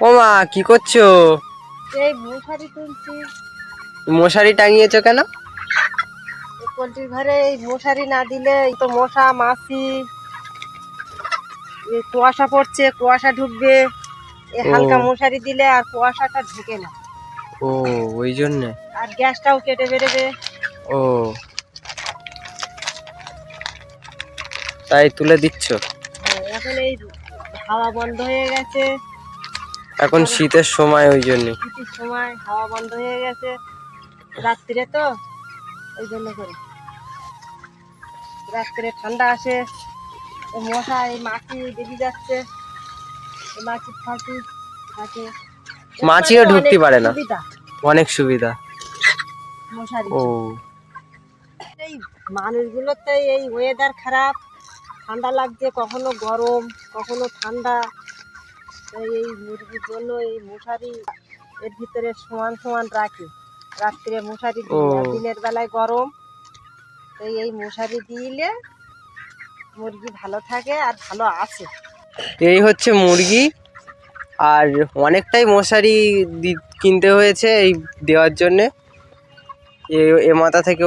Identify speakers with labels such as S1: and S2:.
S1: ও মা, কি করছো?
S2: এই মশারি তুলছি।
S1: মশারি টাঙিয়েছো কেন?
S2: এই পোল্ট্রির ঘরে এই মশারি না দিলে এই তো মশা মাছি, এই কুয়াশা পড়ছে, কুয়াশা ঢুকবে। এই
S1: ও
S2: হালকা মশারি দিলে আর কুয়াশাটা ঢুকে না,
S1: ও, ওই জন্যে।
S2: আর গ্যাসটাও কেটে বেরোবে।
S1: ও, তাই তুলে দিচ্ছ?
S2: এখন এই হাওয়া বন্ধ হয়ে গেছে।
S1: এখন শীতের সময়, ওই জন্যে।
S2: শীতের সময় হাওয়া বন্ধ হয়ে গেছে রাত্রিরে, তো ওই জন্য করে রাত্রে ঠান্ডা আসে। এই মশা, এই মাছি বেরিয়ে যাচ্ছে, এই মাছি ফাঁকি থাকে।
S1: মাছিও ঢুকতে পারে না।
S2: সুবিধা
S1: অনেক সুবিধা।
S2: মশারি।
S1: ও,
S2: এই মানুষগুলোর তো এই ওয়েদার খারাপ, ঠান্ডা লাগছে, কখনো গরম কখনো ঠান্ডা। তাই এই মুরগির জন্য এই মশারি এর ভিতরে সমান সমান রাখি। রাত্রে মশারি
S1: ও,
S2: দিই, আর দিনের বেলায় গরম। তাই এই মশারি দিলে মুরগি ভালো থাকে আর ভালো আসে।
S1: এই হচ্ছে মুরগি। আর অনেকটাই মশারি কিনতে হয়েছে এই দেওয়ার জন্যে। এ এ মাথা থেকে